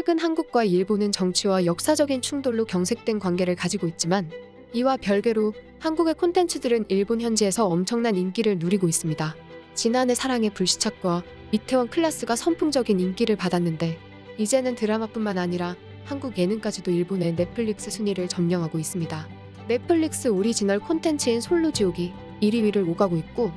최근 한국과 일본은 정치와 역사적인 충돌로 경색된 관계를 가지고 있지만 이와 별개로 한국의 콘텐츠들은 일본 현지에서 엄청난 인기를 누리고 있습니다. 지난해 사랑의 불시착과 이태원 클라스가 선풍적인 인기를 받았는데 이제는 드라마뿐만 아니라 한국 예능까지도 일본의 넷플릭스 순위를 점령하고 있습니다. 넷플릭스 오리지널 콘텐츠인 솔로지옥이 1위 위를 오가고 있고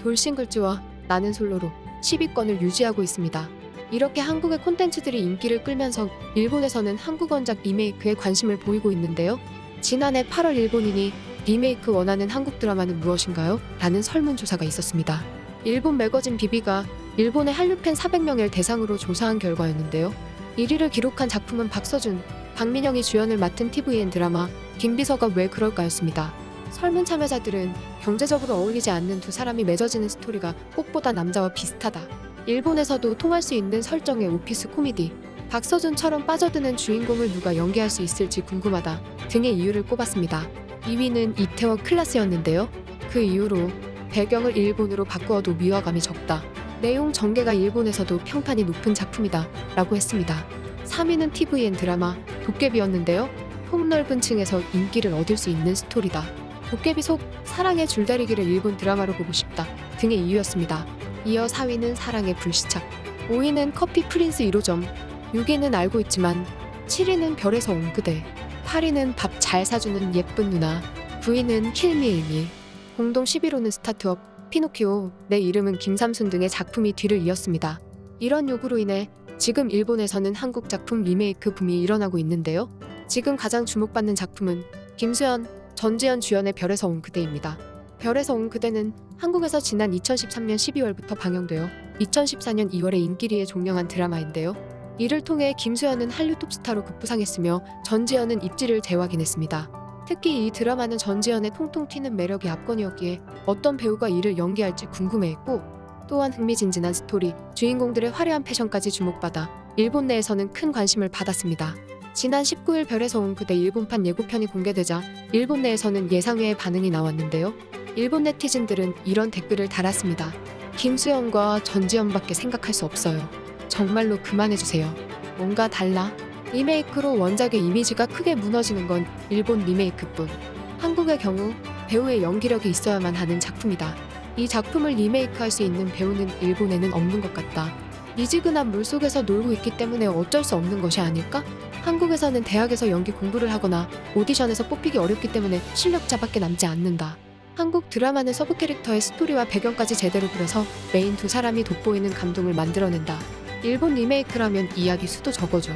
돌싱글즈와 나는 솔로로 10위권을 유지하고 있습니다. 이렇게 한국의 콘텐츠들이 인기를 끌면서 일본에서는 한국 원작 리메이크에 관심을 보이고 있는데요. 지난해 8월 일본인이 리메이크 원하는 한국 드라마는 무엇인가요? 라는 설문조사가 있었습니다. 일본 매거진 비비가 일본의 한류팬 400명을 대상으로 조사한 결과였는데요. 1위를 기록한 작품은 박서준, 박민영이 주연을 맡은 TVN 드라마 김비서가 왜 그럴까였습니다. 설문 참여자들은 경제적으로 어울리지 않는 두 사람이 맺어지는 스토리가 꽃보다 남자와 비슷하다. 일본에서도 통할 수 있는 설정의 오피스 코미디, 박서준처럼 빠져드는 주인공을 누가 연기할 수 있을지 궁금하다 등의 이유를 꼽았습니다. 2위는 이태원 클라스였는데요. 그 이유로 배경을 일본으로 바꾸어도 미화감이 적다. 내용 전개가 일본에서도 평판이 높은 작품이다 라고 했습니다. 3위는 TVN 드라마 도깨비였는데요. 폭넓은 층에서 인기를 얻을 수 있는 스토리다. 도깨비 속 사랑의 줄다리기를 일본 드라마로 보고 싶다 등의 이유였습니다. 이어 4위는 사랑의 불시착, 5위는 커피 프린스 1호점, 6위는 알고 있지만, 7위는 별에서 온 그대, 8위는 밥 잘 사주는 예쁜 누나, 9위는 킬미일미, 공동 11호는 스타트업, 피노키오, 내 이름은 김삼순 등의 작품이 뒤를 이었습니다. 이런 요구로 인해 지금 일본에서는 한국 작품 리메이크 붐이 일어나고 있는데요. 지금 가장 주목받는 작품은 김수현, 전지현 주연의 별에서 온 그대입니다. 별에서 온 그대는 한국에서 지난 2013년 12월부터 방영되어 2014년 2월에 인기리에 종영한 드라마인데요. 이를 통해 김수현은 한류 톱스타로 급부상했으며 전지현은 입지를 재확인했습니다. 특히 이 드라마는 전지현의 통통 튀는 매력이 압권이었기에 어떤 배우가 이를 연기할지 궁금해했고, 또한 흥미진진한 스토리, 주인공들의 화려한 패션까지 주목받아 일본 내에서는 큰 관심을 받았습니다. 지난 19일 별에서 온 그대 일본판 예고편이 공개되자 일본 내에서는 예상외의 반응이 나왔는데요. 일본 네티즌들은 이런 댓글을 달았습니다. 김수현과 전지현밖에 생각할 수 없어요. 정말로 그만해주세요. 뭔가 달라. 리메이크로 원작의 이미지가 크게 무너지는 건 일본 리메이크뿐. 한국의 경우 배우의 연기력이 있어야만 하는 작품이다. 이 작품을 리메이크할 수 있는 배우는 일본에는 없는 것 같다. 미지근한 물속에서 놀고 있기 때문에 어쩔 수 없는 것이 아닐까? 한국에서는 대학에서 연기 공부를 하거나 오디션에서 뽑히기 어렵기 때문에 실력자밖에 남지 않는다. 한국 드라마는 서브 캐릭터의 스토리와 배경까지 제대로 그려서 메인 두 사람이 돋보이는 감동을 만들어낸다. 일본 리메이크라면 이야기 수도 적어줘.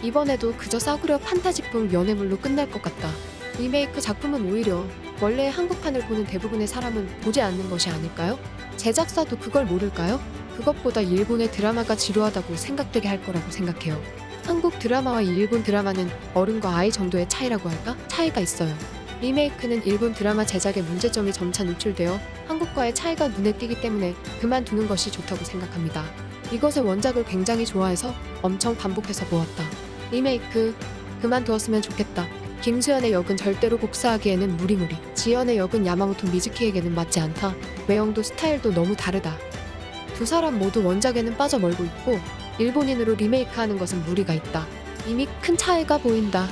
이번에도 그저 싸구려 판타지풍 연애물로 끝날 것 같다. 리메이크 작품은 오히려 원래 한국판을 보는 대부분의 사람은 보지 않는 것이 아닐까요? 제작사도 그걸 모를까요? 그것보다 일본의 드라마가 지루하다고 생각되게 할 거라고 생각해요. 한국 드라마와 일본 드라마는 어른과 아이 정도의 차이라고 할까? 차이가 있어요. 리메이크는 일본 드라마 제작의 문제점이 점차 노출되어 한국과의 차이가 눈에 띄기 때문에 그만두는 것이 좋다고 생각합니다. 이것의 원작을 굉장히 좋아해서 엄청 반복해서 보았다. 리메이크 그만두었으면 좋겠다. 김수현의 역은 절대로 복사하기에는 무리무리. 지연의 역은 야마모토 미즈키에게는 맞지 않다. 외형도 스타일도 너무 다르다. 두 사람 모두 원작에는 빠져멀고 있고 일본인으로 리메이크하는 것은 무리가 있다. 이미 큰 차이가 보인다.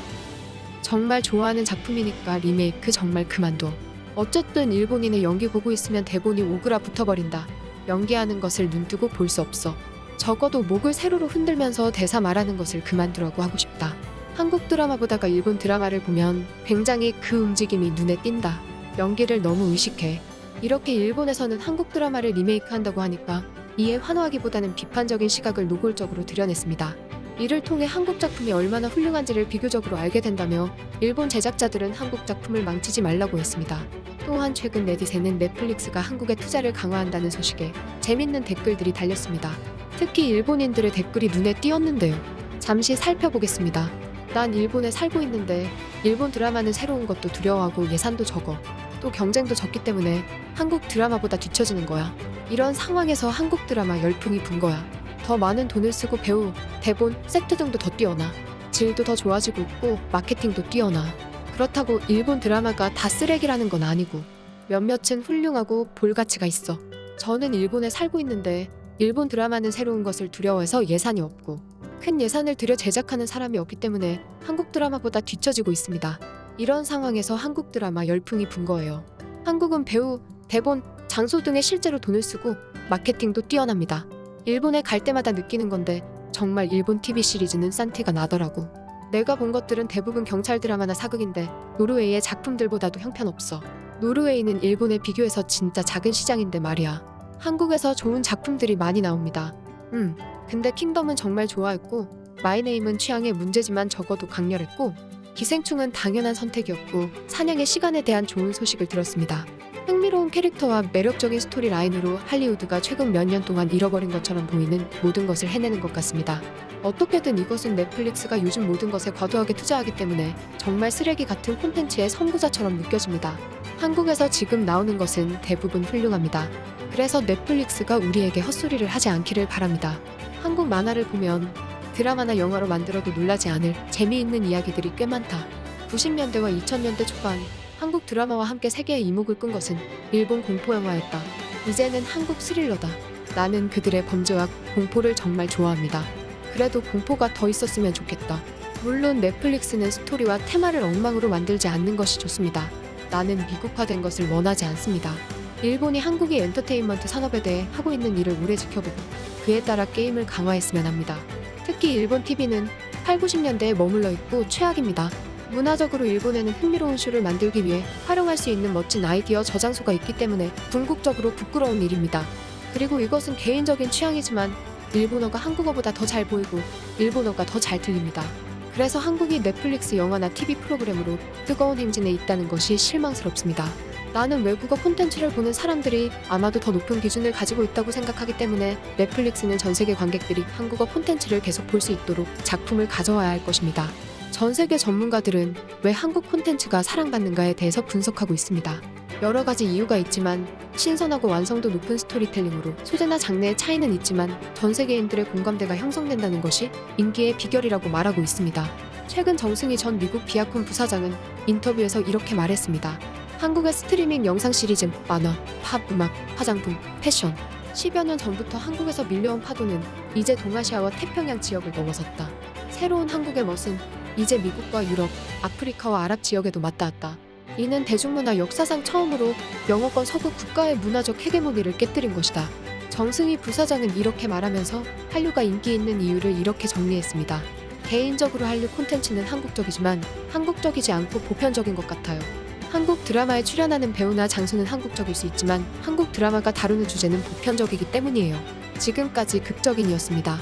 정말 좋아하는 작품이니까 리메이크 정말 그만둬. 어쨌든 일본인의 연기 보고 있으면 대본이 오그라 붙어버린다. 연기하는 것을 눈뜨고 볼 수 없어. 적어도 목을 세로로 흔들면서 대사 말하는 것을 그만두라고 하고 싶다. 한국 드라마 보다가 일본 드라마를 보면 굉장히 그 움직임이 눈에 띈다. 연기를 너무 의식해. 이렇게 일본에서는 한국 드라마를 리메이크한다고 하니까 이에 환호하기보다는 비판적인 시각을 노골적으로 드러냈습니다. 이를 통해 한국 작품이 얼마나 훌륭한지를 비교적으로 알게 된다며 일본 제작자들은 한국 작품을 망치지 말라고 했습니다. 또한 최근 네티즌은 넷플릭스가 한국에 투자를 강화한다는 소식에 재밌는 댓글들이 달렸습니다. 특히 일본인들의 댓글이 눈에 띄었는데요. 잠시 살펴보겠습니다. 난 일본에 살고 있는데 일본 드라마는 새로운 것도 두려워하고 예산도 적어. 또 경쟁도 적기 때문에 한국 드라마보다 뒤처지는 거야. 이런 상황에서 한국 드라마 열풍이 분 거야. 더 많은 돈을 쓰고 배우, 대본, 세트 등도 더 뛰어나. 질도 더 좋아지고 있고 마케팅도 뛰어나. 그렇다고 일본 드라마가 다 쓰레기라는 건 아니고 몇몇은 훌륭하고 볼 가치가 있어. 저는 일본에 살고 있는데 일본 드라마는 새로운 것을 두려워해서 예산이 없고 큰 예산을 들여 제작하는 사람이 없기 때문에 한국 드라마보다 뒤처지고 있습니다. 이런 상황에서 한국 드라마 열풍이 분 거예요. 한국은 배우, 대본, 장소 등에 실제로 돈을 쓰고 마케팅도 뛰어납니다. 일본에 갈 때마다 느끼는 건데 정말 일본 TV 시리즈는 싼 티가 나더라고. 내가 본 것들은 대부분 경찰 드라마나 사극인데 노르웨이의 작품들보다도 형편없어. 노르웨이는 일본에 비교해서 진짜 작은 시장인데 말이야. 한국에서 좋은 작품들이 많이 나옵니다. 근데 킹덤은 정말 좋아했고 마이네임은 취향의 문제지만 적어도 강렬했고 기생충은 당연한 선택이었고 사냥의 시간에 대한 좋은 소식을 들었습니다. 흥미로운 캐릭터와 매력적인 스토리 라인으로 할리우드가 최근 몇 년 동안 잃어버린 것처럼 보이는 모든 것을 해내는 것 같습니다. 어떻게든 이것은 넷플릭스가 요즘 모든 것에 과도하게 투자하기 때문에 정말 쓰레기 같은 콘텐츠의 선구자처럼 느껴집니다. 한국에서 지금 나오는 것은 대부분 훌륭합니다. 그래서 넷플릭스가 우리에게 헛소리를 하지 않기를 바랍니다. 한국 만화를 보면 드라마나 영화로 만들어도 놀라지 않을 재미있는 이야기들이 꽤 많다. 90년대와 2000년대 초반 한국 드라마와 함께 세계의 이목을 끈 것은 일본 공포영화였다. 이제는 한국 스릴러다. 나는 그들의 범죄와 공포를 정말 좋아합니다. 그래도 공포가 더 있었으면 좋겠다. 물론 넷플릭스는 스토리와 테마를 엉망으로 만들지 않는 것이 좋습니다. 나는 미국화된 것을 원하지 않습니다. 일본이 한국의 엔터테인먼트 산업에 대해 하고 있는 일을 오래 지켜보고 그에 따라 게임을 강화했으면 합니다. 특히 일본 TV는 8, 90년대에 머물러 있고 최악입니다. 문화적으로 일본에는 흥미로운 쇼를 만들기 위해 활용할 수 있는 멋진 아이디어 저장소가 있기 때문에 궁극적으로 부끄러운 일입니다. 그리고 이것은 개인적인 취향이지만 일본어가 한국어보다 더 잘 보이고 일본어가 더 잘 들립니다. 그래서 한국이 넷플릭스 영화나 TV 프로그램으로 뜨거운 행진에 있다는 것이 실망스럽습니다. 나는 외국어 콘텐츠를 보는 사람들이 아마도 더 높은 기준을 가지고 있다고 생각하기 때문에 넷플릭스는 전 세계 관객들이 한국어 콘텐츠를 계속 볼 수 있도록 작품을 가져와야 할 것입니다. 전 세계 전문가들은 왜 한국 콘텐츠가 사랑받는가에 대해서 분석하고 있습니다. 여러 가지 이유가 있지만 신선하고 완성도 높은 스토리텔링으로 소재나 장르의 차이는 있지만 전 세계인들의 공감대가 형성된다는 것이 인기의 비결이라고 말하고 있습니다. 최근 정승희 전 미국 비아콘 부사장은 인터뷰에서 이렇게 말했습니다. 한국의 스트리밍 영상 시리즈, 만화, 팝, 음악, 화장품, 패션 10여 년 전부터 한국에서 밀려온 파도는 이제 동아시아와 태평양 지역을 넘어섰다. 새로운 한국의 멋은 이제 미국과 유럽, 아프리카와 아랍 지역에도 맞닿았다. 이는 대중문화 역사상 처음으로 영어권 서구 국가의 문화적 헤게모니를 깨뜨린 것이다. 정승희 부사장은 이렇게 말하면서 한류가 인기 있는 이유를 이렇게 정리했습니다. 개인적으로 한류 콘텐츠는 한국적이지만 한국적이지 않고 보편적인 것 같아요. 한국 드라마에 출연하는 배우나 장소는 한국적일 수 있지만 한국 드라마가 다루는 주제는 보편적이기 때문이에요. 지금까지 극적인이었습니다.